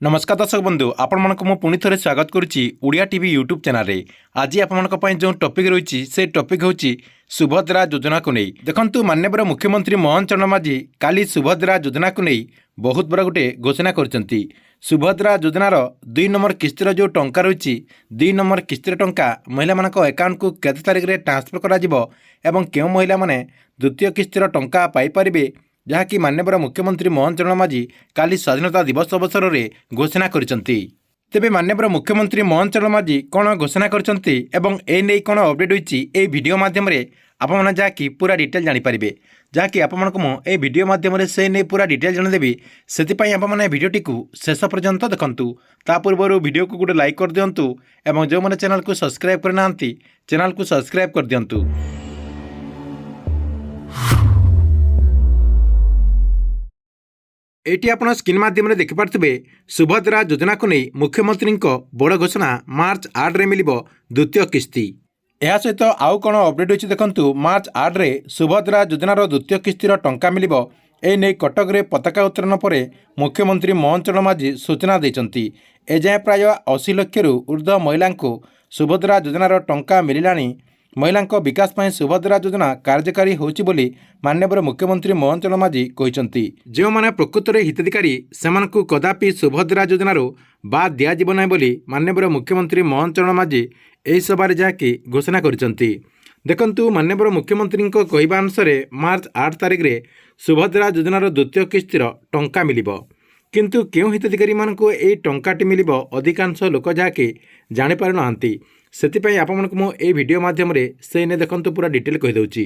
नमस्कार दर्शक बंधु आपण मानक मु पुणी थे स्वागत करुच्ची उड़िया टीवी यूट्यूब चैनल आज आपण जो टॉपिक रही से टॉपिक हूँ सुभद्रा योजना को नहीं देखंतु माननीय मुख्यमंत्री मोहन चरण माझी काली सुभद्रा योजना को नहीं बहुत बड़ा गोटे घोषणा करछंती। सुभद्रा योजनार 2 नंबर किस्तिर जो टंका रही 2 नंबर किस्तिर टंका महिला मान अकाउंट को केते तारिख रे ट्रांसफर करा जिवो एवं केउ महिला माने द्वितीय किस्तिर टंका पाई परिबे जहाँकि माननीय मुख्यमंत्री मोहन चरण माझी काली स्वाधीनता दिवस अवसर में घोषणा करछंती। तेबे माननीय मुख्यमंत्री मोहन चरण माझी कौन घोषणा करछंती एवं ए नै कौन अपडेट होईची ए वीडियो माध्यम रे आपण माने जाकी पूरा डिटेल जानि परिबे जहाँकि आपण मु ए वीडियो माध्यम रे से नै पूरा डिटेल जण देबी सेति आपण माने वीडियोटी को शेष पर्यंत देखंतु। ता पूर्व वीडियो को गोटे लाइक कर दियंतु एवं जो माने चैनल को सब्सक्राइब करनांती चैनल को सब्सक्राइब कर दियंतु। एटी आपण स्क्रीन माध्यम देखिपे सुभद्रा योजना को नहीं मुख्यमंत्री बड़ घोषणा मार्च 8 रे मिलिबो द्वितीय किस्ती। यह सहित आउ कौन अपडेट होती देखंतु मार्च 8 रे सुभद्रा योजनार द्वितीय किस्तिर टंका मिलिबो ए नै कटक रे पताका उत्तोलन पर मुख्यमंत्री मोहन चरण माझी सूचना देइचंती। एजाए प्राय 80 लाख रु ऊर्ध्व महिला को सुभद्रा योजनार टंका मिलिलानी। महिला विकास ପାଇଁ सुभद्रा योजना कार्यकारी होची बोली माननीय मुख्यमंत्री मोहन चरण माझी कहिसंती। जो माने प्रकृत रे हिताधिकारी सेमानकु कदापि सुभद्रा योजनारो बाद दिया जिवो नै बोली माननीय मुख्यमंत्री मोहन चरण माझी एही सभारे जाकी घोषणा करिसंती। देखंतु माननीय मुख्यमंत्री कहवा अनुसार मार्च 8 तारिख रे सुभद्रा योजनार द्वितीय किस्तिर टंका मिलिबो किंतु केउ हिताधिकारी मानकु एही टंकाटी मिलिबो अधिकांश लोक जाके जानि पारु नाहंती। सेतिपई आपमनकु मो ए वीडियो माध्यम रे से ने देखंतु पूरा डिटेल कहि दउची।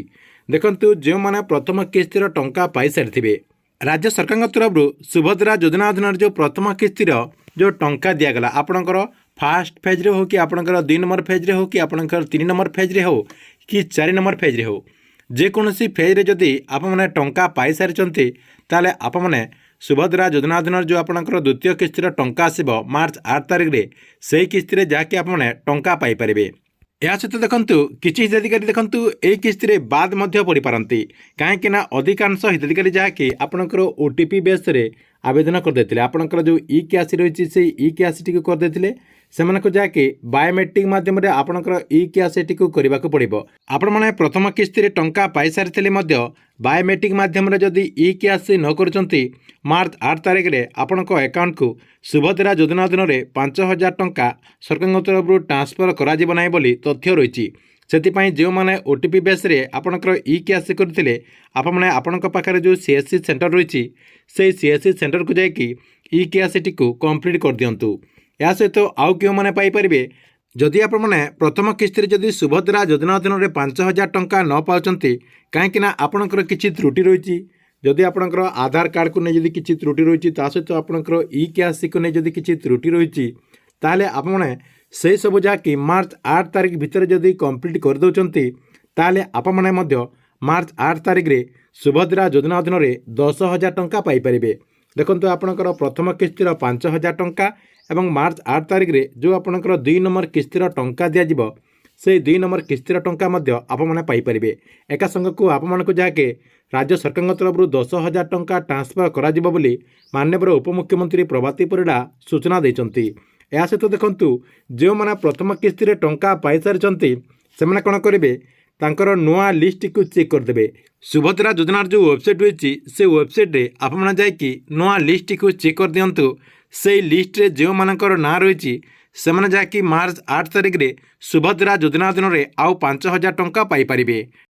देखंतु जो माने प्रथम किस्तिर टंका पाई सारिथिबे राज्य सरकार तरफ सुभद्रा योजना अधीन जो प्रथम किस्तिर जो टंका दिया गला आपणकर फास्ट फेज रे हो कि आपणकर 2 नंबर फेज रे हो कि आपणकर 3 नंबर फेज रे हो कि 4 नंबर फेज रे हो जेकोसी फेज रे जदि आप माने टंका पाई सारिचंती ताले आप माने सुभद्रा योजना अधीन जो आपणकर द्वितीय किस्तिर टंका आसिबो मार्च 8 तारिख रे सेही किस्ती रे जाके आप माने टंका पाई परिबे। या सहित देखंतु किछि हिताधिकारी देखंतु ए किस्ती रे बाद मध्य पड़ी पारंती काहेकि ना अधिकांश हिताधिकारी जाके आपणकर ओटीपी बेस रे आवेदन कर देथिले आपणकर जो ई क्यासी रहिछि से ई क्यासी टिक कर देथिले सेमानक जाके बायोमेट्रिक माध्यम रे आपणकर ई क्यासी टिक करबाक पड़िबो। आपण माने प्रथम किस्ती रे टंका पाई सारिथिले मध्य बायोमेट्रिक माध्यम रे जदि ई क्यासी न करचंती मार्च 8 तारिख रे आपणक अकाउंट को सुभद्रा योजना अधीन रे 5000 टंका सरकार तरफ ट्रांसफर करा जिवो नै बोली तथ्य रहिछि। सेतिपई जो माने ओटीपी बेस रे आपणकर ई क्यासी करथिले आप माने आपणक पाखरे जो सीएससी सेंटर रहिछि से सीएससी सेंटर को जाकि ई क्यासी टिक कंप्लीट कर दियंतु। या सहित आउ क्यों माने पाई परिबे जदि आप माने प्रथम किस्ती जदि सुभद्रा योजना अधीन रे 5000 टंका न पाउचंती काहेकि ना आपणकर किछि त्रुटि रहिछि जदि आपणकर आधार कार्ड को नै जदि किछि त्रुटि रहिछि ता सहित आपणकर ई क्यासी को नै जदि किछि त्रुटि रहिछि ताले आप माने से सब जाकि मार्च 8 तारिख भितर जदि कंप्लीट कर दउचंती ताले आप माने मध्य मार्च 8 तारिख रे सुभद्रा योजना अधीन रे 10000 टंका पाई परिबे। देखंतु आपणकर प्रथम किस्तीर 5000 टंका एवं मार्च 8 तारिख रे जो आपणकर 2 नंबर किस्तीर टंका दिया जिवो से 2 नंबर किस्तीर टंका मध्य आप माने पाई परिबे। एका संग को आप मानक जाके राज्य सरकार तरफ 10000 टंका ट्रांसफर करा जिवो बोली माननीय उपमुख्यमंत्री प्रभाती परिडा सूचना दैचंती। या सहित देखंतु जो माने प्रथम किस्ती रे टंका पाई सारिचंती सेमाने कोन करिवे तांकर नुआ लिस्ट को चेक कर देबे। सुभद्रा योजनार जो वेबसाइट होईची से वेबसाइट रे आप माने जाय कि नुआ लिस्ट को चेक कर दियंतु से लिस्ट रे जो मानकर ना रहिची सेमाने जाय कि मार्च 8 तारिख रे सुभद्रा योजना अधीन रे आउ 5000 टंका पाई परिबे।